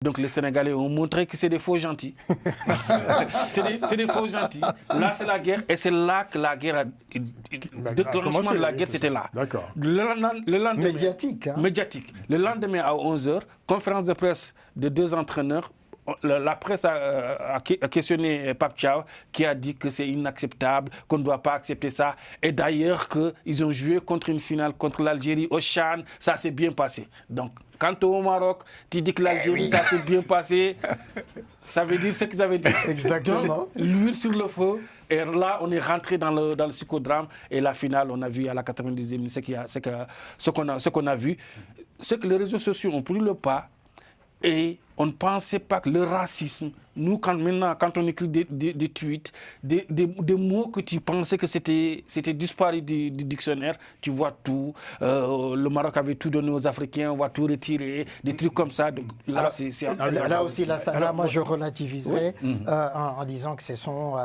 Donc les Sénégalais ont montré que c'est des faux gentils. c'est des faux gentils. Là, c'est la guerre. Et c'est là que la guerre le déclenchement de la guerre, c'était là. D'accord. Le lendemain, médiatique. Médiatique. Le lendemain, à 11h, conférence de presse de 2 entraîneurs. La presse a questionné Pape Thiaw, qui a dit que c'est inacceptable, qu'on ne doit pas accepter ça. Et d'ailleurs, qu'ils ont joué contre une finale contre l'Algérie au CHAN, ça s'est bien passé. Donc, quand au Maroc, tu dis que l'Algérie, ça s'est bien passé, ça veut dire ce qu'ils avaient dit. Exactement. Donc, l'huile sur le feu. Et là, on est rentré dans le psychodrame. Et la finale, on a vu à la 90e minute ce qu'on a vu. Ce que les réseaux sociaux ont pris le pas. Et on ne pensait pas que le racisme, nous, quand on écrit des tweets, des mots que tu pensais que c'était disparu du dictionnaire, tu vois tout. Le Maroc avait tout donné aux Africains, on va tout retirer, des trucs comme ça. Donc, là, là aussi, moi, je relativiserai en disant que ce sont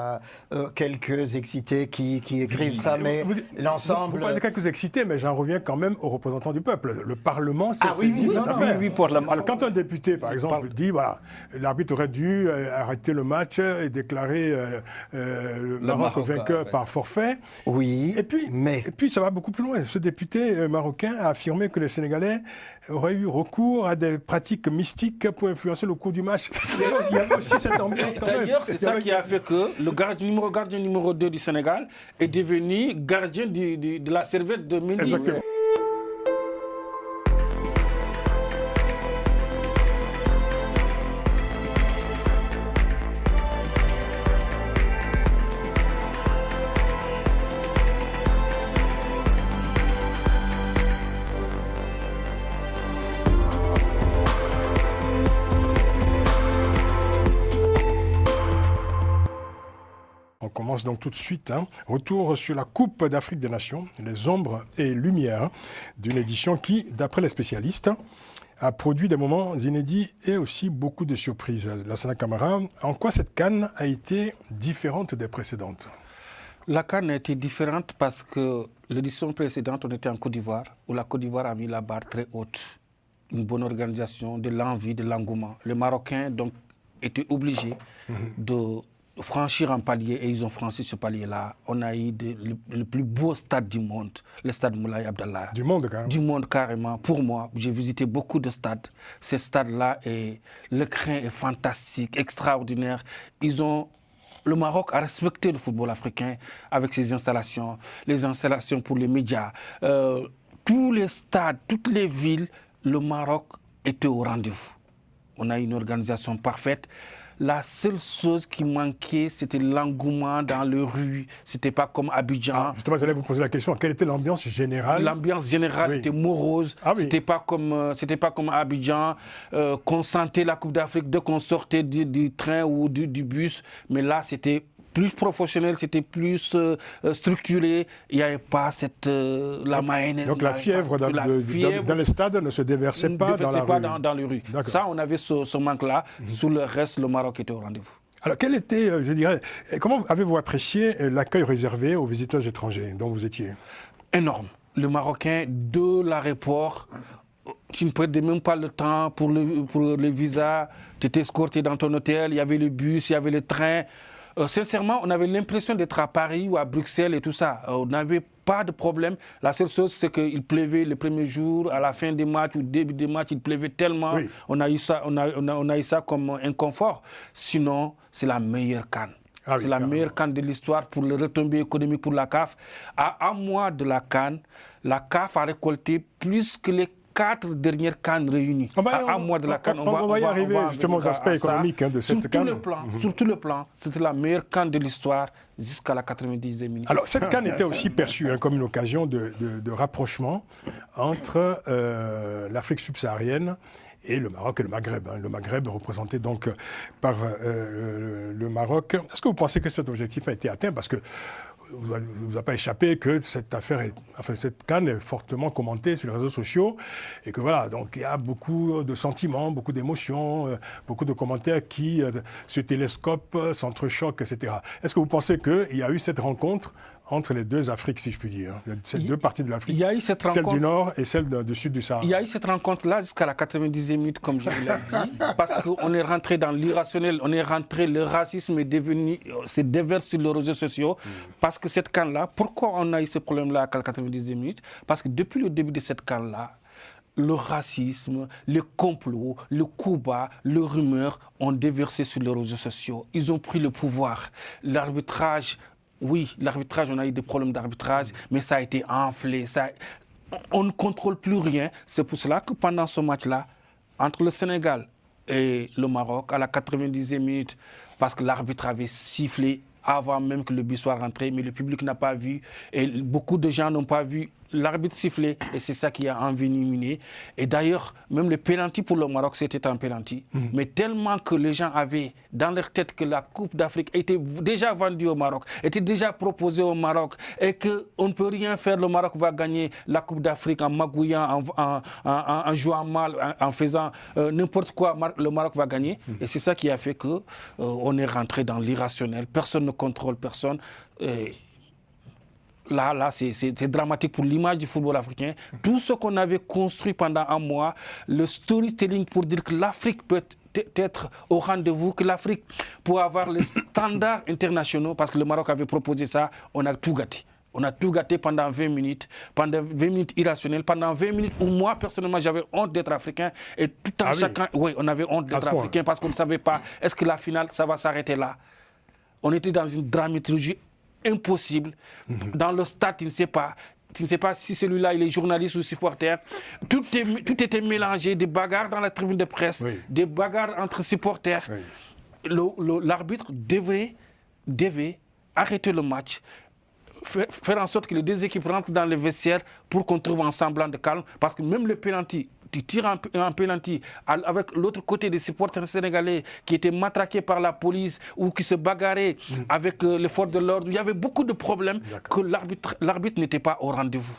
quelques excités qui écrivent ça, mais l'ensemble... Vous parlez de quelques excités, mais j'en reviens quand même aux représentants du peuple. Le Parlement, c'est oui, pour la... Alors, quand un député, par exemple, dit, voilà, l'arbitre aurait dû arrêter le match et déclarer le Maroc vainqueur par forfait. Oui, et puis ça va beaucoup plus loin. Ce député marocain a affirmé que les Sénégalais auraient eu recours à des pratiques mystiques pour influencer le cours du match. Il y avait aussi cette ambiance quand même. D'ailleurs, c'est ça qui a fait que le gardien numéro 2 du Sénégal est devenu gardien de la serviette de Mendy. Exactement. On commence donc tout de suite. Retour sur la Coupe d'Afrique des Nations, les ombres et lumières d'une édition qui, d'après les spécialistes, a produit des moments inédits et aussi beaucoup de surprises. Lassana Camara, en quoi cette CAN a été différente des précédentes? La CAN a été différente parce que l'édition précédente, on était en Côte d'Ivoire, où la Côte d'Ivoire a mis la barre très haute. Une bonne organisation, de l'envie, de l'engouement. Les Marocains, donc, étaient obligés de franchir un palier et ils ont franchi ce palier-là. On a eu le plus beau stade du monde, le stade Moulay Abdallah. Du monde carrément. Du monde carrément. Pour moi, j'ai visité beaucoup de stades. Ces stades-là, le crin est fantastique, extraordinaire. Le Maroc a respecté le football africain avec ses installations, les installations pour les médias. Tous les stades, toutes les villes, le Maroc était au rendez-vous. On a une organisation parfaite. La seule chose qui manquait, c'était l'engouement dans les rues. C'était pas comme Abidjan. Justement, j'allais vous poser la question. Quelle était l'ambiance générale? L'ambiance générale était morose. C'était pas comme Abidjan, qu'on sentait la Coupe d'Afrique dès qu'on sortait du train ou du bus. Mais là, c'était plus professionnel, c'était plus structuré. Il n'y avait pas la mayonnaise. Donc la fièvre dans les stades ne se déversait pas dans les rues. Ça, on avait ce manque-là. Sous le reste, le Maroc était au rendez-vous. Alors, quel était, je dirais, comment avez-vous apprécié l'accueil réservé aux visiteurs étrangers dont vous étiez? Énorme. Le Marocain, de l'aéroport, tu ne perdais même pas le temps pour le visa. Tu étais escorté dans ton hôtel, il y avait le bus, il y avait le train. Sincèrement, on avait l'impression d'être à Paris ou à Bruxelles et tout ça. On n'avait pas de problème. La seule chose, c'est qu'il pleuvait le premier jour, à la fin des matchs ou début des matchs, il pleuvait tellement. Oui. On a eu ça comme inconfort. Sinon, c'est la meilleure CAN. C'est la meilleure CAN de l'histoire pour les retombées économiques pour la CAF. À un mois de la CAN, la CAF a récolté plus que les 4 dernières CAN réunies. À un mois de la CAN, on va y arriver justement aux aspects économiques de cette CAN. Sur tout le plan, c'était la meilleure CAN de l'histoire jusqu'à la 90e minute. Alors cette CAN était aussi perçue comme une occasion de rapprochement entre l'Afrique subsaharienne et le Maroc et le Maghreb. Le Maghreb représenté donc par le Maroc. Est-ce que vous pensez que cet objectif a été atteint? Parce que vous ne vous a pas échappé que cette cette CAN est fortement commentée sur les réseaux sociaux et que voilà, donc il y a beaucoup de sentiments, beaucoup d'émotions, beaucoup de commentaires qui se télescopent, s'entrechoquent, etc. Est-ce que vous pensez qu'il y a eu cette rencontre entre les deux Afriques, si je puis dire. Ces deux parties de l'Afrique, il y a eu cette celle rencontre, du Nord et celle du Sud du Sahara. il y a eu cette rencontre-là jusqu'à la 90e minute, comme je vous l'ai dit, parce qu'on est rentré dans l'irrationnel, le racisme s'est déversé sur les réseaux sociaux, parce que cette CAN-là, pourquoi on a eu ce problème-là à la 90e minute? Parce que depuis le début de cette CAN-là, le racisme, le complot, le coup bas, le rumeur ont déversé sur les réseaux sociaux. Ils ont pris le pouvoir. L'arbitrage, oui, l'arbitrage, on a eu des problèmes d'arbitrage, mais ça a été enflé. On ne contrôle plus rien. C'est pour cela que pendant ce match-là, entre le Sénégal et le Maroc, à la 90e minute, parce que l'arbitre avait sifflé avant même que le but soit rentré, mais le public n'a pas vu, et beaucoup de gens n'ont pas vu l'arbitre siffler, et c'est ça qui a envenimé. Et d'ailleurs, même le pénalty pour le Maroc, c'était un pénalty. Mais tellement que les gens avaient dans leur tête que la Coupe d'Afrique était déjà vendue au Maroc, était déjà proposée au Maroc, et qu'on ne peut rien faire, le Maroc va gagner la Coupe d'Afrique en magouillant, en jouant mal, en faisant n'importe quoi, le Maroc va gagner. Et c'est ça qui a fait qu'on est rentré dans l'irrationnel. Personne ne contrôle personne. Là, c'est dramatique pour l'image du football africain. Tout ce qu'on avait construit pendant un mois, le storytelling pour dire que l'Afrique peut être au rendez-vous, que l'Afrique peut avoir les standards internationaux, parce que le Maroc avait proposé ça, on a tout gâté. On a tout gâté pendant 20 minutes irrationnelles, pendant 20 minutes où moi, personnellement, j'avais honte d'être africain. Et tout en chacun, oui, on avait honte d'être africain parce qu'on ne savait pas, est-ce que la finale, ça va s'arrêter là? On était dans une dramaturgie impossible. Dans le stade, tu ne sais pas si celui-là il est journaliste ou supporter. Tout était mélangé, des bagarres dans la tribune de presse, des bagarres entre supporters. L'arbitre devait arrêter le match, faire en sorte que les deux équipes rentrent dans le vestiaire pour qu'on trouve un semblant de calme, parce que même le pénalty, tu tires un pénalty avec l'autre côté des supporters sénégalais qui étaient matraqués par la police ou qui se bagarraient avec les forces de l'ordre. Il y avait beaucoup de problèmes que l'arbitre n'était pas au rendez-vous.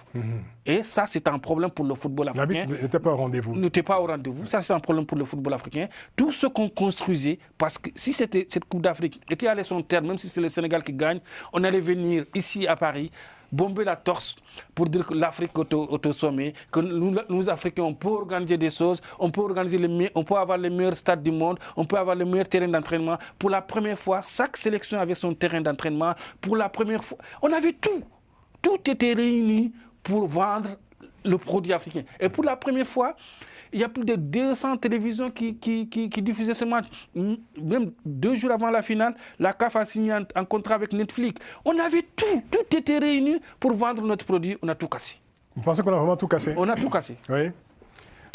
Et ça, c'est un problème pour le football africain. L'arbitre n'était pas au rendez-vous. N'était pas au rendez-vous. Ça, c'est un problème pour le football africain. Tout ce qu'on construisait, parce que si cette Coupe d'Afrique était allée son terme, même si c'est le Sénégal qui gagne, on allait venir ici à Paris, bomber la torse pour dire que l'Afrique est au sommet, que nous Africains, on peut organiser des choses, on peut avoir les meilleurs stades du monde, on peut avoir les meilleurs terrains d'entraînement. Pour la première fois, chaque sélection avait son terrain d'entraînement. Pour la première fois, on avait tout. Tout était réuni pour vendre le produit africain. Et pour la première fois, il y a plus de 200 télévisions qui diffusaient ce match. Même 2 jours avant la finale, la CAF a signé un contrat avec Netflix. On avait tout. Tout était réuni pour vendre notre produit. On a tout cassé. Vous pensez qu'on a vraiment tout cassé? On a tout cassé. Oui.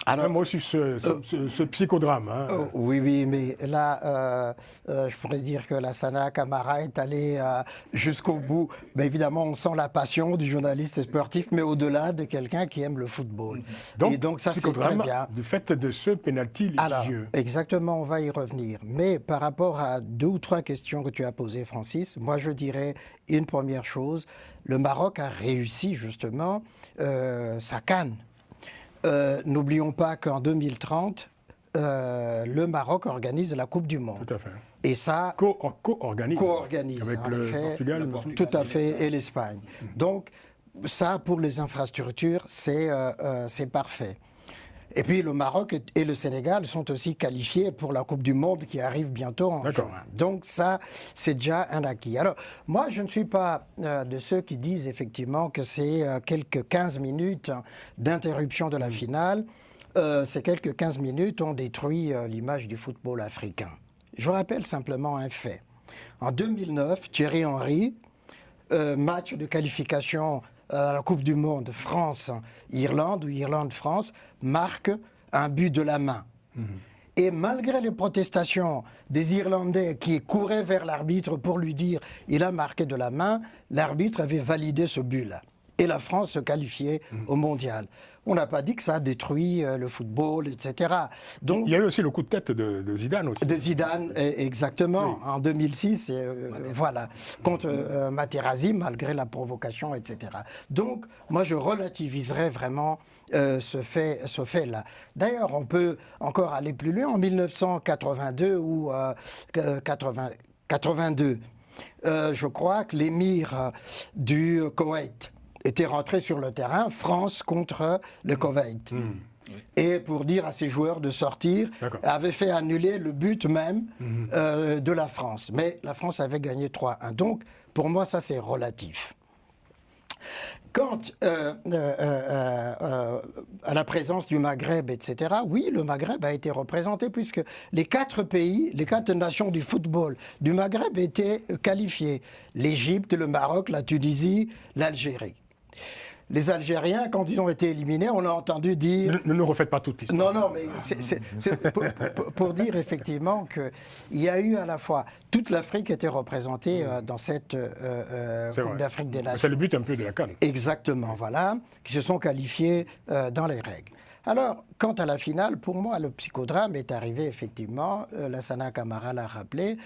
Alors, moi aussi, ce psychodrame. Hein. Oui, mais là, je pourrais dire que la Sana Camara est allée jusqu'au bout. Mais évidemment, on sent la passion du journaliste sportif, mais au-delà de quelqu'un qui aime le football. Donc ça, c'est très bien. Du fait de ce pénalty litigieux. Alors, exactement, on va y revenir. Mais par rapport à 2 ou 3 questions que tu as posées, Francis, moi, je dirais une première chose. Le Maroc a réussi, justement, sa CAN. N'oublions pas qu'en 2030, le Maroc organise la Coupe du Monde. Tout à fait. Et ça... Co-organise. Avec le Portugal. Tout à fait, et l'Espagne. Donc, ça, pour les infrastructures, c'est parfait. Et puis le Maroc et le Sénégal sont aussi qualifiés pour la Coupe du Monde qui arrive bientôt en juin. Donc ça, c'est déjà un acquis. Alors, moi, je ne suis pas de ceux qui disent effectivement que c'est quelques 15 minutes d'interruption de la finale. Ces quelques 15 minutes ont détruit l'image du football africain. Je rappelle simplement un fait. En 2009, Thierry Henry, match de qualification à la Coupe du Monde France-Irlande ou Irlande-France, marque un but de la main. Et malgré les protestations des Irlandais qui couraient vers l'arbitre pour lui dire « il a marqué de la main », l'arbitre avait validé ce but-là. Et la France se qualifiait au mondial. On n'a pas dit que ça a détruit le football, etc. Donc, il y a eu aussi le coup de tête de Zidane aussi. De Zidane, exactement, en 2006, voilà, contre Materazzi, malgré la provocation, etc. Donc, moi, je relativiserais vraiment ce fait-là. D'ailleurs, on peut encore aller plus loin. En 1982 ou 82, je crois que l'émir du Koweït était rentré sur le terrain, France contre le Koweït. Et pour dire à ses joueurs de sortir, avait fait annuler le but même de la France. Mais la France avait gagné 3-1. Donc, pour moi, ça, c'est relatif. Quant à la présence du Maghreb, etc., oui, le Maghreb a été représenté puisque les 4 pays, les 4 nations du football du Maghreb étaient qualifiées. L'Égypte, le Maroc, la Tunisie, l'Algérie. Les Algériens, quand ils ont été éliminés, on a entendu dire... Ne nous refaites pas toute l'histoire. Non, mais c'est pour dire effectivement qu'il y a eu à la fois... Toute l'Afrique était représentée dans cette Coupe d'Afrique des Nations. C'est le but un peu de la CAN. Exactement, voilà, qui se sont qualifiés dans les règles. Alors, quant à la finale, pour moi, le psychodrame est arrivé effectivement, Lassana Camara l'a rappelé,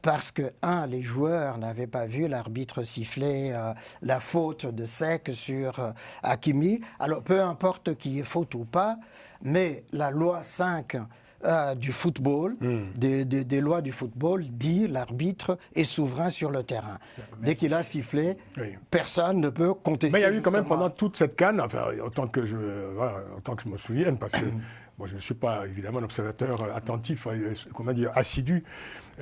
parce que, les joueurs n'avaient pas vu l'arbitre siffler la faute de Seck sur Hakimi. Alors, peu importe qui est faute ou pas, mais la loi 5 du football, des lois du football, dit l'arbitre est souverain sur le terrain. Dès qu'il a sifflé, personne ne peut contester. Mais il y a eu quand même pendant toute cette CAN, enfin, autant que je me souvienne, parce que moi je ne suis pas évidemment un observateur attentif, comment dire, assidu.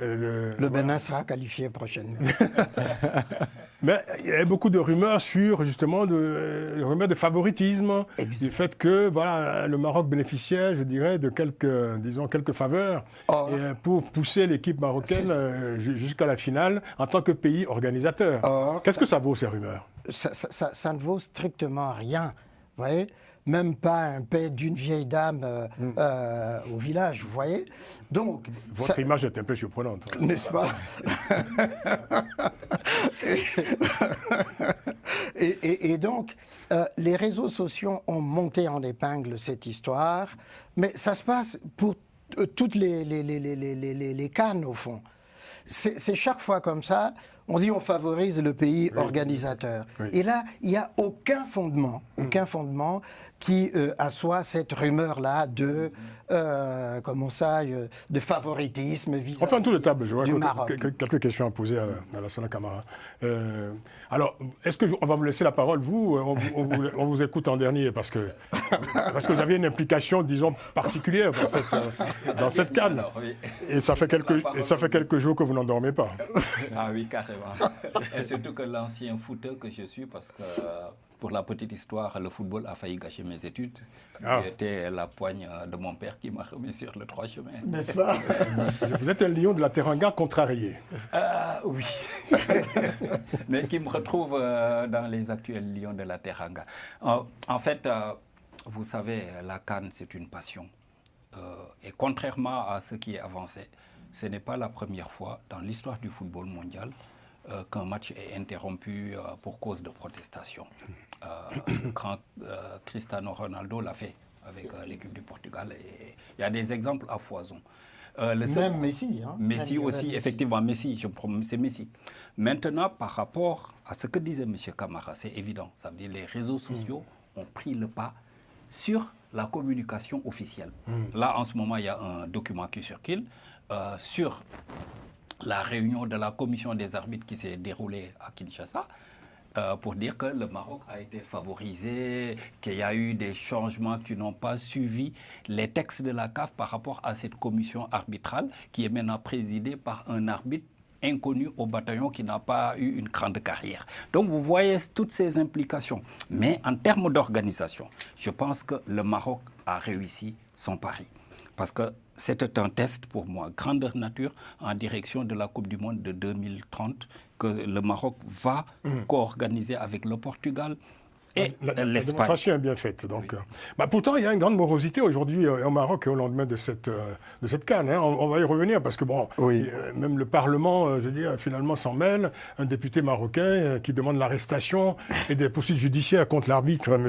Le Bénin sera qualifié prochainement. Mais il y avait beaucoup de rumeurs sur, justement, rumeurs de favoritisme, du fait que voilà, le Maroc bénéficiait, je dirais, de quelques faveurs pour pousser l'équipe marocaine jusqu'à la finale en tant que pays organisateur. Qu'est-ce que ça vaut, ces rumeurs? Ça ne vaut strictement rien, vous voyez. Même pas un paix d'une vieille dame au village, vous voyez. Donc, votre image est un peu surprenante. N'est-ce pas? Et donc, les réseaux sociaux ont monté en épingle cette histoire, mais ça se passe pour toutes les cannes, au fond. C'est chaque fois comme ça, on dit on favorise le pays organisateur. Et là, il n'y a aucun fondement qui assoit cette rumeur-là de, de favoritisme vis-à-vis enfin, tout le table, je vois du Maroc. Quelques questions à poser à Lassana Camara. Alors, est-ce qu'on va vous laisser la parole, vous? On vous écoute en dernier parce que vous avez une implication, disons, particulière dans cette CAN. Et ça fait quelques jours que vous n'endormez pas. Ah oui, carrément. Et surtout que l'ancien footeur que je suis, parce que pour la petite histoire, le football a failli gâcher mes études. C'était la poigne de mon père qui m'a remis sur le droit chemin. N'est-ce pas? Vous êtes un lion de la Teranga contrarié. Oui. Mais qui me retrouve dans les actuels lions de la Teranga. En fait, vous savez, la CAN, c'est une passion. Et contrairement à ce qui est avancé, ce n'est pas la première fois dans l'histoire du football mondial qu'un match est interrompu pour cause de protestation. Quand Cristiano Ronaldo l'a fait avec l'équipe du Portugal, et il y a des exemples à foison. Même Messi. Messi aussi, effectivement, Messi, c'est Messi. Maintenant, par rapport à ce que disait M. Camara, c'est évident. Ça veut dire que les réseaux sociaux ont pris le pas sur la communication officielle. Là, en ce moment, il y a un document qui circule sur la réunion de la commission des arbitres qui s'est déroulée à Kinshasa pour dire que le Maroc a été favorisé, qu'il y a eu des changements qui n'ont pas suivi les textes de la CAF par rapport à cette commission arbitrale qui est maintenant présidée par un arbitre inconnu au bataillon qui n'a pas eu une grande carrière. Donc vous voyez toutes ces implications. Mais en termes d'organisation, je pense que le Maroc a réussi son pari. Parce que c'était un test pour moi, grandeur nature, en direction de la Coupe du Monde de 2030, que le Maroc va co-organiser avec le Portugal et la l'Espagne. démonstration est bien faite. Donc, pourtant, il y a une grande morosité aujourd'hui au Maroc et au lendemain de cette CAN. On va y revenir parce que, même le Parlement, je veux dire, finalement s'en mêle. Un député marocain qui demande l'arrestation et des poursuites judiciaires contre l'arbitre, M.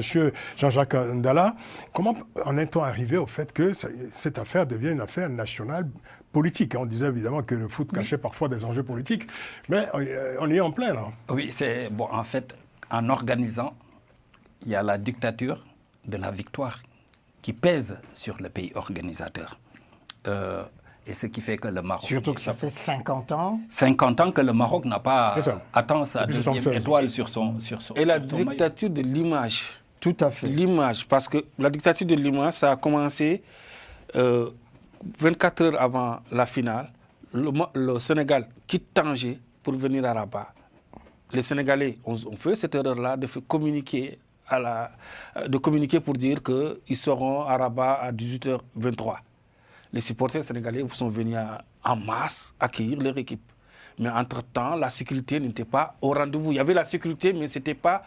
Jean-Jacques Ndala. Comment en est-on arrivé au fait que cette affaire devienne une affaire nationale politique? On disait évidemment que le foot cachait parfois des enjeux politiques, mais on y est en plein, là. Oui, c'est bon. En fait, en organisant, il y a la dictature de la victoire qui pèse sur le pays organisateur. Et ce qui fait que le Maroc... Surtout que ça fait 50 ans. 50 ans que le Maroc n'a pas atteint sa deuxième 76. étoile sur son Et la sur son maillot. dictature de l'image. Tout à fait. L'image, parce que la dictature de l'image, ça a commencé 24 heures avant la finale. Le Sénégal quitte Tanger pour venir à Rabat. Les Sénégalais ont fait cette erreur-là de communiquer, pour dire qu'ils seront à Rabat à 18h23. Les supporters sénégalais sont venus en masse accueillir leur équipe. Mais entre-temps, la sécurité n'était pas au rendez-vous. Il y avait la sécurité, mais ce n'était pas...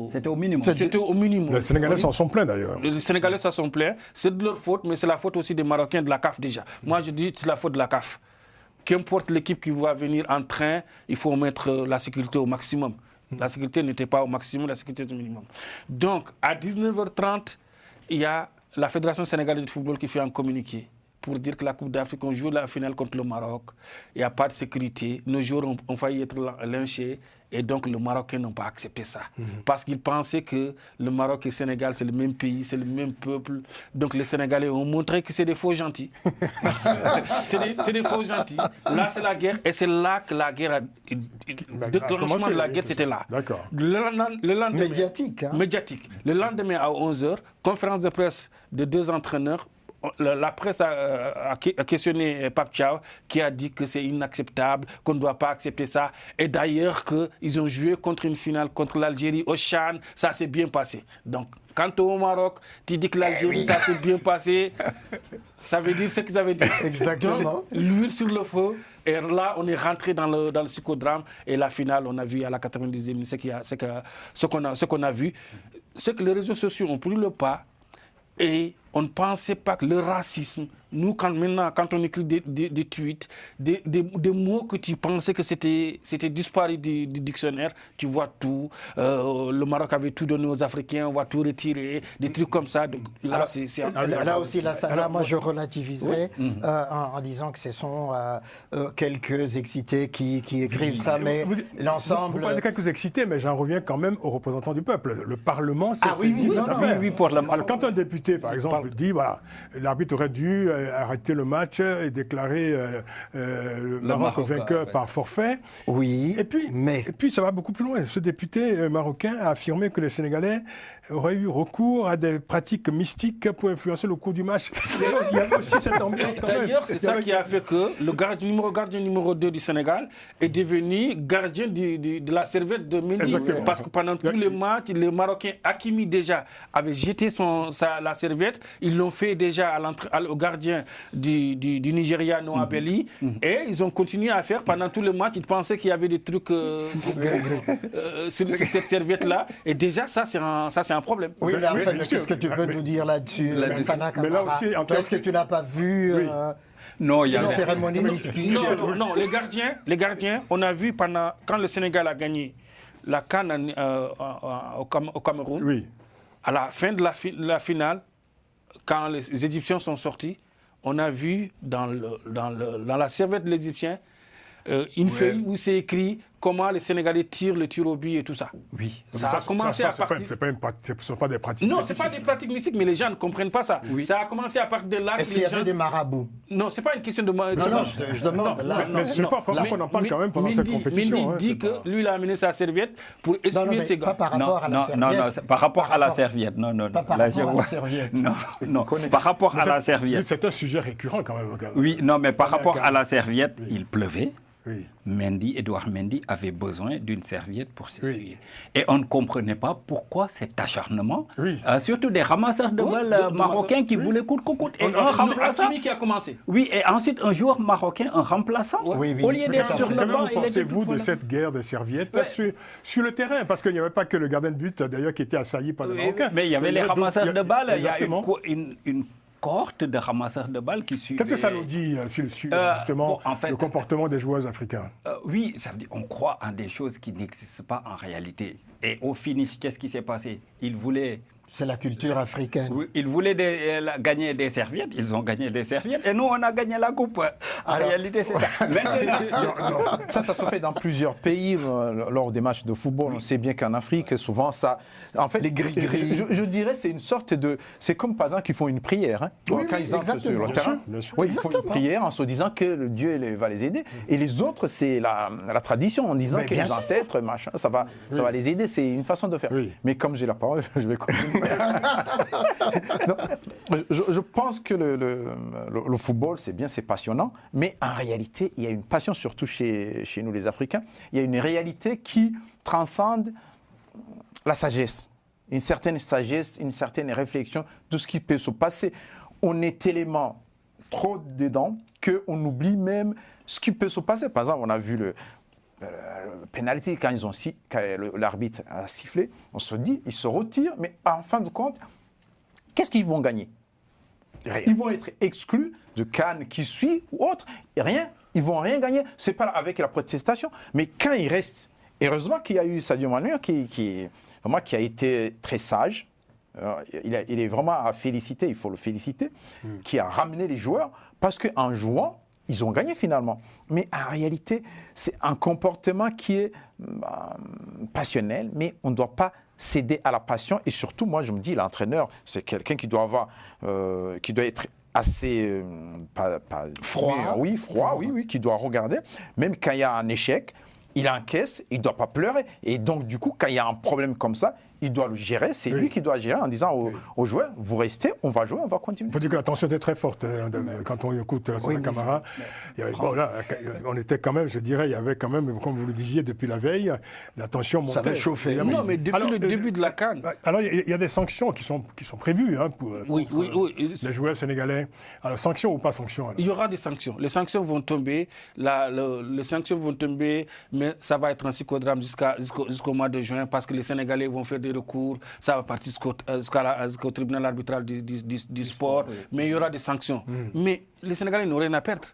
C'était au minimum. C'était au minimum. Les Sénégalais s'en sont plaints d'ailleurs. Les Sénégalais s'en sont plaints. C'est de leur faute, mais c'est la faute aussi des Marocains de la CAF déjà. Moi, je dis que c'est la faute de la CAF. Qu'importe l'équipe qui va venir en train, il faut mettre la sécurité au maximum. La sécurité n'était pas au maximum, la sécurité était au minimum. Donc, à 19h30, il y a la Fédération sénégalaise de football qui fait un communiqué pour dire que la Coupe d'Afrique, on joue la finale contre le Maroc. Il n'y a pas de sécurité. Nos joueurs ont failli être lynchés. Et donc, les Marocains n'ont pas accepté ça. Parce qu'ils pensaient que le Maroc et le Sénégal, c'est le même pays, c'est le même peuple. Donc, les Sénégalais ont montré que c'est des faux gentils. c'est des faux gentils. Là, c'est la guerre. Et c'est là que la guerre le déclenchement de la guerre, c'était là. D'accord. Le lendemain, Médiatique. Hein. Médiatique. Le lendemain, à 11h, conférence de presse de 2 entraîneurs. La presse a questionné Pape Thiaw, qui a dit que c'est inacceptable, qu'on ne doit pas accepter ça. Et d'ailleurs, qu'ils ont joué contre une finale contre l'Algérie au Chan, ça s'est bien passé. Donc, quand au Maroc, tu dis que l'Algérie, ça s'est bien passé, ça veut dire ce qu'ils avaient dit. Exactement. Donc, l'huile sur le feu. Et là, on est rentré dans le psychodrame. Et la finale, on a vu à la 90e, ce qu'on a vu. C'est que les réseaux sociaux ont pris le pas. Et on ne pensait pas que le racisme, nous, quand on écrit des tweets, des mots que tu pensais que c'était disparu du dictionnaire, tu vois tout. Le Maroc avait tout donné aux Africains, on va tout retirer, des trucs comme ça. Donc, là, là aussi, là, moi, je relativiserai en disant que ce sont quelques excités qui écrivent ça, mais l'ensemble... Vous parlez de quelques excités, mais j'en reviens quand même aux représentants du peuple. Le Parlement, c'est oui, pour la... Alors, quand un député, par exemple, dit, voilà, l'arbitre aurait dû arrêter le match et déclarer le Maroc vainqueur par forfait. Oui, et puis ça va beaucoup plus loin. Ce député marocain a affirmé que les Sénégalais auraient eu recours à des pratiques mystiques pour influencer le cours du match. Il y avait aussi cette ambiance quand même. D'ailleurs, c'est ça qui a fait que le gardien numéro 2 du Sénégal est devenu gardien de la serviette de Mendy. Exactement. Parce que pendant tous les matchs, les Marocains, Hakimi déjà avait jeté la serviette. Ils l'ont fait déjà au gardien du Nigeria, Noah Belly. Et ils ont continué à faire pendant tous les matchs. Ils pensaient qu'il y avait des trucs sur cette serviette-là. Et déjà, ça, c'est un problème. Oui, là, qu'est-ce que tu peux nous dire là-dessus, mais là aussi, qu'est-ce que tu n'as pas vu Non, il y a une cérémonie mystique. Non, les gardiens, on a vu quand le Sénégal a gagné la CAN au Cameroun, oui. À la fin de la finale, quand les Égyptiens sont sortis, on a vu dans la serviette de l'Égyptien une feuille où c'est écrit comment les Sénégalais tirent le tir au but et tout ça. Oui. Ça a commencé à partir... Ce ne sont pas des pratiques Non, mystiques. ce ne sont pas des pratiques mystiques, mais les gens ne comprennent pas ça. Oui. Ça a commencé à partir de là... Est-ce qu'il y avait des marabouts? Non, ce n'est pas une question de... Non, je demande. Mais je ne sais pas pourquoi on en parle quand même pendant cette compétition. Mendy dit que lui, il a amené sa serviette pour essuyer ses gars. Pas par rapport à la serviette. Non, par rapport à la serviette. Non. Pas par rapport à la serviette. Non, par rapport à la serviette. C'est un sujet récurrent quand même. Oui, non, mais par rapport à la serviette, il pleuvait. Oui. Edouard Mendy avait besoin d'une serviette pour s'essuyer. Et on ne comprenait pas pourquoi cet acharnement, surtout des ramasseurs de balles marocains qui voulaient coûte que coûte. Et un remplaçant qui a commencé. Oui, et ensuite un joueur marocain, un remplaçant. Au lieu d'être sur le banc, il pensez-vous de cette guerre des serviettes sur le terrain? Parce qu'il n'y avait pas que le gardien de but d'ailleurs qui était assailli par les Marocains. Mais il y avait les ramasseurs de balles. Il y a une cohorte de ramasseurs de balles qui suivent. Qu'est-ce que ça nous dit sur justement le comportement des joueurs africains? Oui, ça veut dire on croit en des choses qui n'existent pas en réalité. Et au finish, qu'est-ce qui s'est passé? Ils voulaient C'est la culture africaine. Oui, ils voulaient gagner des serviettes, ils ont gagné des serviettes, et nous, on a gagné la coupe. En réalité, c'est ça. Maintenant, ça se fait dans plusieurs pays lors des matchs de football. Oui. On sait bien qu'en Afrique, souvent, ça... En fait, les gris-gris. Je dirais c'est une sorte de... C'est comme, par exemple, qu'ils font une prière. Hein, oui, quand ils entrent sur le terrain. Oui, ils font une prière en se disant que le Dieu va les aider. Et les autres, c'est la tradition, en disant que les ancêtres, machin, ça va les aider. C'est une façon de faire. Oui. Mais comme j'ai la parole, je vais continuer. Non, je pense que le football, c'est bien, c'est passionnant, mais en réalité, il y a une passion, surtout chez nous les Africains, il y a une réalité qui transcende la sagesse, une certaine sagesse, une certaine réflexion, tout ce qui peut se passer. On est tellement trop dedans qu'on oublie même ce qui peut se passer. Par exemple, on a vu le penalty quand l'arbitre a sifflé, on se dit, ils se retirent, mais en fin de compte, qu'est-ce qu'ils vont gagner? Rien. Ils vont être exclus de CAN qui suit ou autre, rien, ils vont rien gagner. C'est pas avec la protestation, mais quand ils restent, heureusement qu'il y a eu Sadio Mané qui a été très sage. Il est vraiment à féliciter, il faut le féliciter, qui a ramené les joueurs, parce qu'en jouant, ils ont gagné finalement. Mais en réalité, c'est un comportement qui est passionnel, mais on ne doit pas céder à la passion. Et surtout, moi, je me dis, l'entraîneur, c'est quelqu'un qui doit être assez froid. Oui, qui doit regarder. Même quand il y a un échec, il encaisse, il ne doit pas pleurer. Et donc, du coup, quand il y a un problème comme ça, il doit le gérer. C'est lui qui doit gérer en disant aux joueurs, vous restez, on va jouer, on va continuer. Il faut dire que la tension était très forte. Quand on écoute Camara, on était quand même, je dirais, il y avait quand même, comme vous le disiez depuis la veille, la tension montait. Ça avait chauffé. Non, mais depuis le début de la CAN. Alors, il y a des sanctions qui sont prévues pour les joueurs sénégalais. Alors, sanctions ou pas sanctions alors? Il y aura des sanctions. Les sanctions vont tomber. Les sanctions vont tomber, mais ça va être un psychodrame jusqu'au mois de juin parce que les Sénégalais vont faire des recours, ça va partir jusqu'au tribunal arbitral du sport, mais il y aura des sanctions. Mais les Sénégalais n'ont rien à perdre.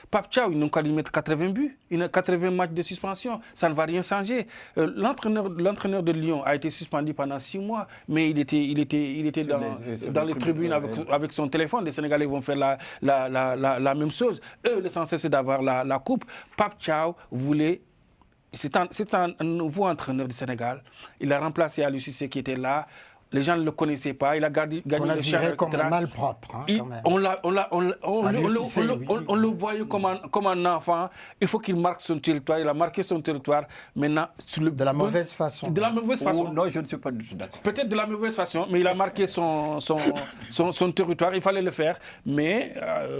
Pape Thiaw, ils n'ont qu'à lui mettre 80 buts, 80 matchs de suspension, ça ne va rien changer. L'entraîneur de Lyon a été suspendu pendant 6 mois, mais il était dans les tribunes avec son téléphone. Les Sénégalais vont faire la même chose. Eux, l'essentiel, c'est d'avoir la coupe. Pape Thiaw voulait... C'est un nouveau entraîneur du Sénégal. Il a remplacé Aliou Cissé qui était là. Les gens ne le connaissaient pas. Il a gagné le chèque comme un malpropre. On le voyait comme un enfant. Il faut qu'il marque son territoire. Il a marqué son territoire. Maintenant, de la mauvaise façon. De la mauvaise façon. Non, je ne suis pas du tout d'accord. Peut-être de la mauvaise façon, mais il a marqué son territoire. Il fallait le faire. Mais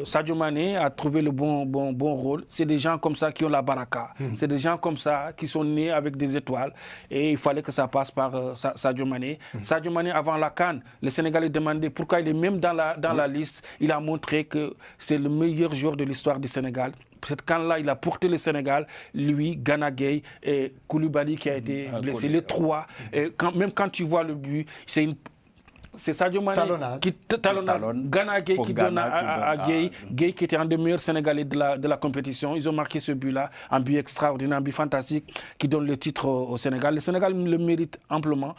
Sadio Mané a trouvé le bon rôle. C'est des gens comme ça qui ont la baraka. C'est des gens comme ça qui sont nés avec des étoiles. Et il fallait que ça passe par Sadio Mané. Sadio Mané, avant la CAN, les Sénégalais demandaient pourquoi il est même dans la liste. Il a montré que c'est le meilleur joueur de l'histoire du Sénégal. Cette CAN-là, il a porté le Sénégal, lui, Gana Gueye et Koulibaly qui a été blessé. Les trois. Et même quand tu vois le but, c'est Sadio Mané qui talonne Gana Gueye qui donne à Gueye. Gueye qui était un des meilleurs Sénégalais de la compétition. Ils ont marqué ce but-là, un but extraordinaire, un but fantastique qui donne le titre au Sénégal. Le Sénégal le mérite amplement.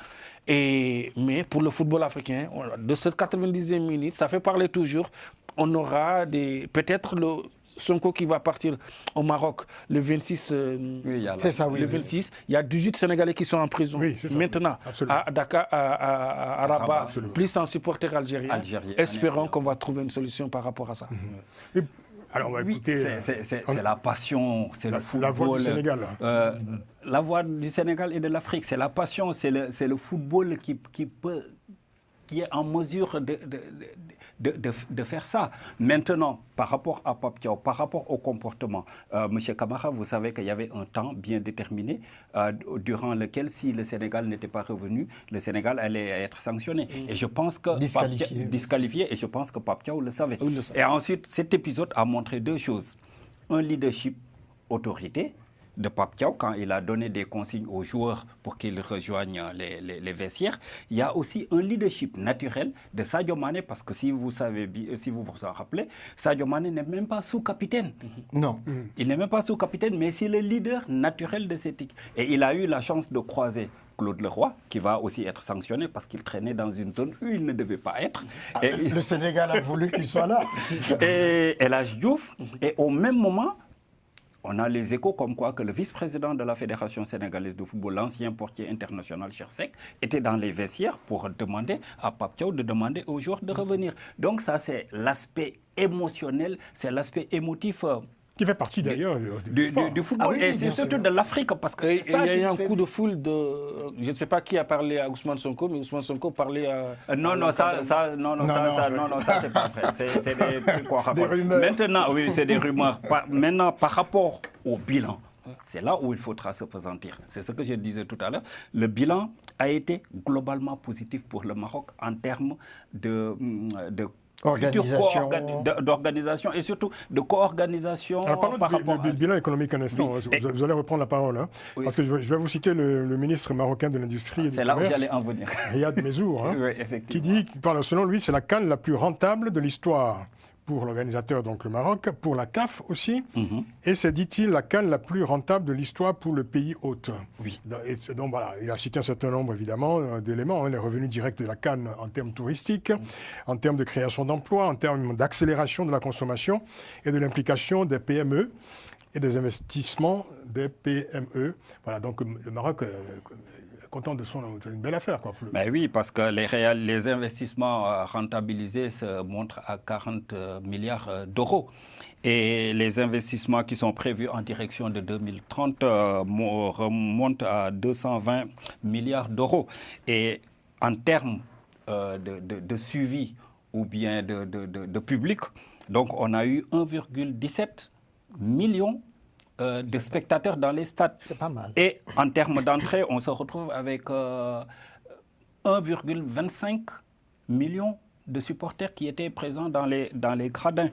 Mais pour le football africain, de cette 90e minute, ça fait parler toujours. On aura peut-être Sonko qui va partir au Maroc le 26. Le 26. Il y a 18 Sénégalais qui sont en prison. Maintenant, à Dakar, à Rabat, plus un supporter algérien. Espérons qu'on va trouver une solution par rapport à ça. Alors, on va écouter, c'est la passion, c'est le football. La voix du Sénégal. La voix du Sénégal et de l'Afrique, c'est la passion, c'est le football qui est en mesure de faire ça. Maintenant, par rapport à Pape Thiaw, par rapport au comportement, M. Camara, vous savez qu'il y avait un temps bien déterminé durant lequel, si le Sénégal n'était pas revenu, le Sénégal allait être sanctionné. Et je pense que disqualifié, et je pense que Pape Thiaw le savait. Et ensuite, cet épisode a montré 2 choses. Un leadership autorité de Pape Thiaw, quand il a donné des consignes aux joueurs pour qu'ils rejoignent les vestiaires. Il y a aussi un leadership naturel de Sadio Mané, parce que si vous vous en rappelez, Sadio Mané n'est même pas sous-capitaine. Non. Il n'est même pas sous-capitaine, mais c'est le leader naturel de cette équipe. Et il a eu la chance de croiser Claude Leroy, qui va aussi être sanctionné parce qu'il traînait dans une zone où il ne devait pas être. Le Sénégal a voulu qu'il soit là. Et El Hadji Diouf, et au même moment, on a les échos comme quoi que le vice-président de la Fédération sénégalaise de football, l'ancien portier international Cheikh Seck, était dans les vestiaires pour demander à Pape Thiaw de demander aux joueurs de revenir. Donc ça, c'est l'aspect émotionnel, c'est l'aspect émotif qui fait partie d'ailleurs du football. Et c'est surtout de l'Afrique, parce que il y a eu un coup de foule de... Je ne sais pas qui a parlé à Ousmane Sonko, mais Ousmane Sonko parlait à... Non, ça c'est pas vrai. C'est des trucs qu'on raconte. Maintenant, oui, c'est des rumeurs. Maintenant, par rapport au bilan, c'est là où il faudra se pesantir. C'est ce que je disais tout à l'heure. Le bilan a été globalement positif pour le Maroc en termes d'organisation et surtout de co-organisation. Parlons du bilan économique un instant. Oui. Vous allez reprendre la parole. Hein, oui. Parce que je vais vous citer le ministre marocain de l'Industrie et du Commerce. C'est là où j'allais en venir. Riyad Mezour, hein, oui, qui dit, selon lui, c'est la CAN la plus rentable de l'histoire pour l'organisateur, donc le Maroc, pour la CAF aussi, et c'est, dit-il, la CAN la plus rentable de l'histoire pour le pays hôte. Oui. Et donc voilà, il a cité un certain nombre, évidemment, d'éléments, hein, les revenus directs de la CAN en termes touristiques, en termes de création d'emplois, en termes d'accélération de la consommation et de l'implication des PME et des investissements des PME. Voilà, donc le Maroc... content de c'est une belle affaire, quoi. Ben oui, parce que les investissements rentabilisés se montrent à 40 milliards d'euros. Et les investissements qui sont prévus en direction de 2030 remontent à 220 milliards d'euros. Et en termes de suivi ou bien de public, donc on a eu 1,17 million de spectateurs dans les stades. C'est pas mal. Et en termes d'entrée, on se retrouve avec 1,25 million de supporters qui étaient présents dans les gradins.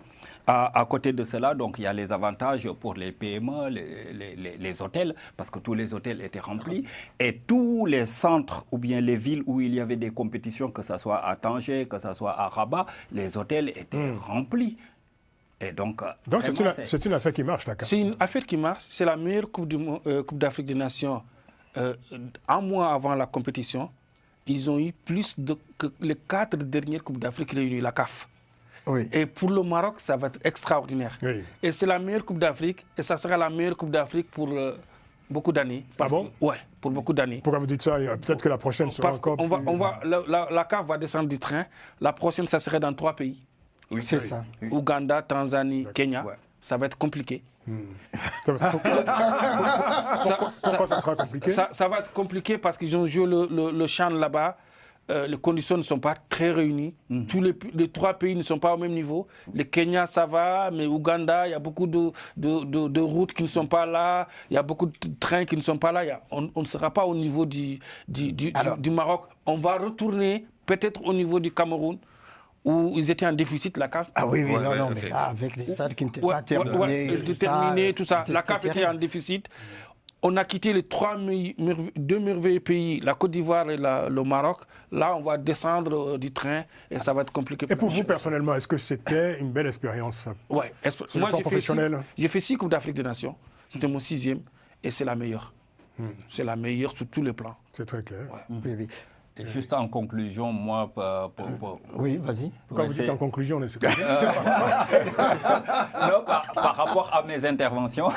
À côté de cela, donc, il y a les avantages pour les PME, les hôtels, parce que tous les hôtels étaient remplis. Et tous les centres ou bien les villes où il y avait des compétitions, que ce soit à Tanger, que ce soit à Rabat, les hôtels étaient remplis. Et donc c'est une affaire qui marche, la CAN. C'est une affaire qui marche. C'est la meilleure Coupe d'Afrique des Nations. Un mois avant la compétition, ils ont eu plus que les 4 dernières Coupes d'Afrique réunies, la CAF. Oui. Et pour le Maroc, ça va être extraordinaire. Oui. Et c'est la meilleure Coupe d'Afrique, et ça sera la meilleure Coupe d'Afrique pour beaucoup d'années. Ah bon? Oui, pour beaucoup d'années. Pourquoi vous dites ça? Peut-être que la prochaine sera encore plus... La CAF va descendre du train. La prochaine, ça serait dans 3 pays. Oui, c'est ça. Ouganda, Tanzanie, Kenya. Ouais. Ça va être compliqué. Pourquoi ça sera compliqué? Ça va être compliqué parce qu'ils ont joué le CHAN là-bas. Les conditions ne sont pas très réunies. Les 3 pays ne sont pas au même niveau. Le Kenya, ça va, mais Ouganda, il y a beaucoup de routes qui ne sont pas là. Il y a beaucoup de trains qui ne sont pas là. On ne sera pas au niveau du Maroc. On va retourner peut-être au niveau du Cameroun, où ils étaient en déficit, la CAF. Ah oui, mais là, avec les stades qui n'étaient pas terminés. Tout ça. La CAF était en déficit. On a quitté les 2 merveilleux pays, la Côte d'Ivoire et le Maroc. Là, on va descendre du train et ça va être compliqué. Et pour vous, personnellement, est-ce que c'était une belle expérience? Oui. Moi, j'ai fait 6 Coupes d'Afrique des Nations. C'était mon 6e et c'est la meilleure. C'est la meilleure sur tous les plans. C'est très clair. Ouais. Oui. Et juste en conclusion, moi... Oui, vas-y. Pourquoi vous dites en conclusion? Non, par rapport à mes interventions...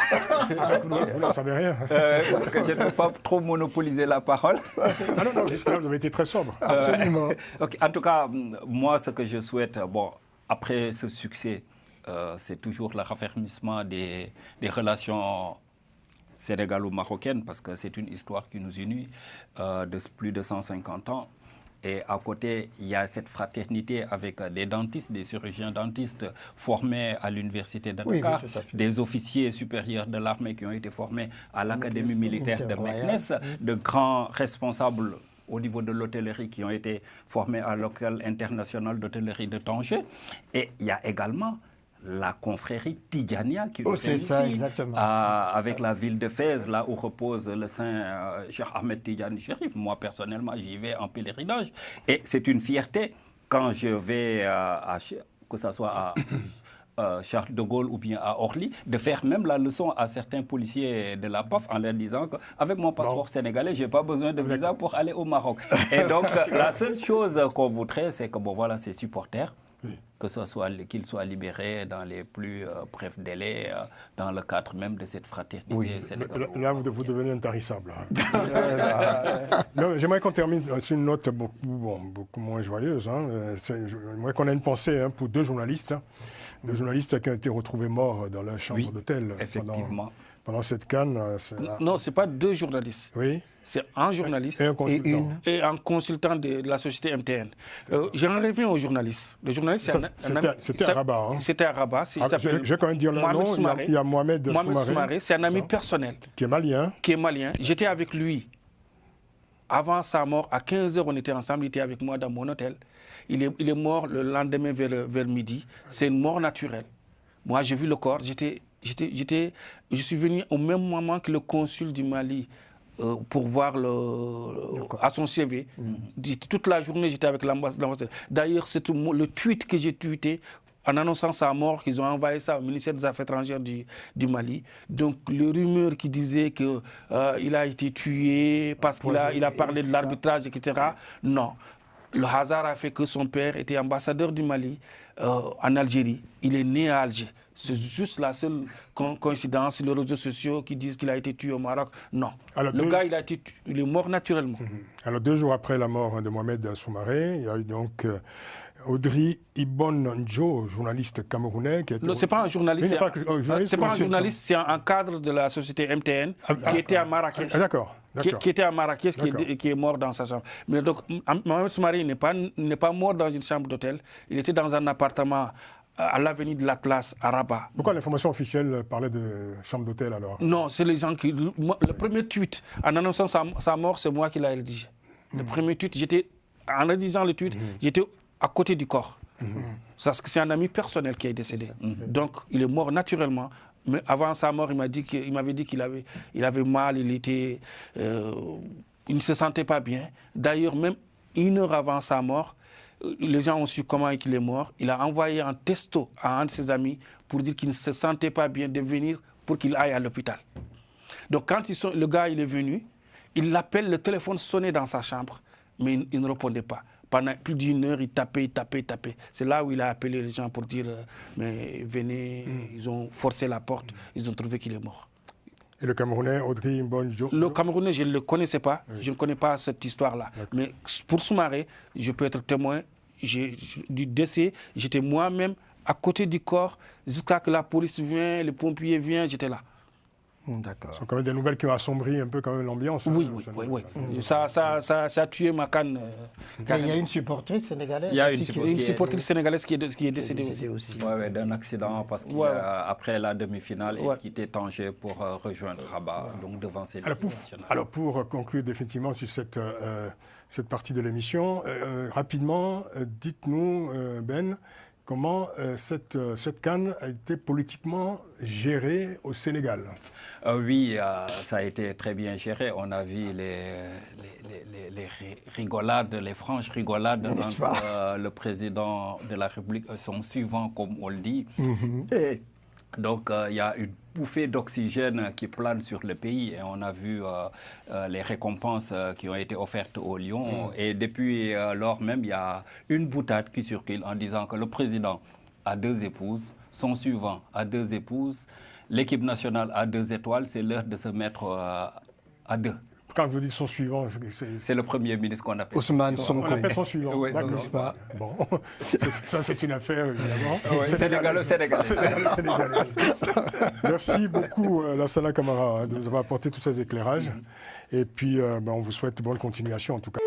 Vous n'en savez rien. Parce que je ne peux pas trop monopoliser la parole. Ah non, jusque-là, vous avez été très sobre. Absolument. Okay, en tout cas, moi, ce que je souhaite, après ce succès, c'est toujours le raffermissement des relations sénégalo-marocaine, parce que c'est une histoire qui nous unit de plus de 150 ans. Et à côté, il y a cette fraternité avec des dentistes, des chirurgiens dentistes formés à l'université de Dakar, des officiers supérieurs de l'armée qui ont été formés à l'Académie militaire de Meknès, de grands responsables au niveau de l'hôtellerie qui ont été formés à l'École internationale d'hôtellerie de Tanger. Et il y a également la confrérie Tidjania qui nous ici, avec la ville de Fès, là où repose le saint Cheikh Ahmed Tidjani Chérif. Moi, personnellement, j'y vais en pèlerinage. Et c'est une fierté quand je vais, que ce soit Charles de Gaulle ou bien à Orly, de faire même la leçon à certains policiers de la PAF en leur disant qu'avec mon passeport sénégalais, je n'ai pas besoin de visa pour aller au Maroc. Et donc, la seule chose qu'on voudrait, c'est que, bon, voilà, ces supporters, qu'ils soient libérés dans les plus brefs délais, dans le cadre même de cette fraternité sénégalaise. Là, vous devenez intarissable. J'aimerais qu'on termine sur une note beaucoup moins joyeuse. J'aimerais qu'on ait une pensée pour deux journalistes qui ont été retrouvés morts dans leur chambre d'hôtel pendant cette CAN. Non, ce n'est pas deux journalistes. Oui. C'est un journaliste et un consultant de la société MTN. J'en reviens aux journalistes. Le journaliste, c'était à Rabat. C'était à Rabat. Je vais quand même dire le nom. Il y a Mohamed Soumaré. C'est un ami personnel. Qui est malien. J'étais avec lui. Avant sa mort, à 15h, on était ensemble. Il était avec moi dans mon hôtel. Il est mort le lendemain vers midi. C'est une mort naturelle. Moi, j'ai vu le corps. Je suis venu au même moment que le consul du Mali pour voir à son CV. Toute la journée, j'étais avec l'ambassade. D'ailleurs, c'est le tweet que j'ai tweeté en annonçant sa mort, qu'ils ont envoyé ça au ministère des Affaires étrangères du Mali. Donc, les rumeurs qui disaient qu'il a été tué parce qu'il a parlé de l'arbitrage, etc. Non. Le hasard a fait que son père était ambassadeur du Mali en Algérie. Il est né à Alger. C'est juste la seule coïncidence sur les réseaux sociaux qui disent qu'il a été tué au Maroc. Non. Alors, le gars, il est mort naturellement. Alors, 2 jours après la mort de Mohamed Soumaré, il y a eu donc Audrey Ibon-Njo, journaliste camerounais. Non, ce n'est pas un journaliste. C'est pas un journaliste, c'est un cadre de la société MTN qui était à Marrakech. D'accord. Qui était à Marrakech, qui est mort dans sa chambre. Mais donc, Mohamed Soumaré n'est pas mort dans une chambre d'hôtel. Il était dans un appartement à l'avenue de l'Atlas, à Rabat. Pourquoi l'information officielle parlait de chambre d'hôtel alors? Non, c'est les gens qui... Le premier tweet, en annonçant sa mort, c'est moi qui l'ai rédigé. Le premier tweet, en rédigeant le tweet, j'étais à côté du corps. C'est un ami personnel qui est décédé. Donc, il est mort naturellement. Mais avant sa mort, il m'avait dit qu'il avait mal, il ne se sentait pas bien. D'ailleurs, même 1 heure avant sa mort, les gens ont su comment il est mort. Il a envoyé un texto à un de ses amis pour dire qu'il ne se sentait pas bien de venir pour qu'il aille à l'hôpital. Donc quand le gars il est venu, il l'appelle, le téléphone sonnait dans sa chambre, mais il ne répondait pas. Pendant plus d'1 heure, il tapait. C'est là où il a appelé les gens pour dire mais venez, ils ont forcé la porte, ils ont trouvé qu'il est mort. Et le Camerounais, Audrey Ibon-Njo? Le Camerounais, je ne le connaissais pas. Je ne connais pas cette histoire-là. Mais pour Soumaré, je peux être témoin du décès. J'étais moi-même à côté du corps jusqu'à que la police vienne, les pompiers viennent, j'étais là. D'accord. Ce sont quand même des nouvelles qui ont assombri un peu quand même l'ambiance. Oui. Ça a tué ma canne. Il y a une supportrice sénégalaise. Il y a une supportrice sénégalaise qui est décédée aussi. Oui, d'un accident parce qu'après la demi-finale, il quittait Tanger pour rejoindre Rabat, donc devant ses nationales. Alors pour conclure définitivement sur cette partie de l'émission, rapidement, dites-nous, Ben, comment cette CAN a été politiquement gérée au Sénégal? Oui, ça a été très bien géré. On a vu les rigolades, les franches rigolades entre le président de la République et son suivant, comme on le dit. Et donc, il y a une bouffée d'oxygène qui plane sur le pays et on a vu les récompenses qui ont été offertes au Lion. Et depuis lors même, il y a une boutade qui circule en disant que le président a 2 épouses, son suivant a 2 épouses, l'équipe nationale a 2 étoiles, c'est l'heure de se mettre à 2. Quand vous dites son suivant, c'est le Premier ministre qu'on appelle. Ousmane Sonko. On appelle son suivant. Oui, d'accord. Bon, ça c'est une affaire évidemment. Sénégalais. Merci beaucoup Lassana Camara de nous avoir apporté tous ces éclairages. Et puis on vous souhaite bonne continuation en tout cas.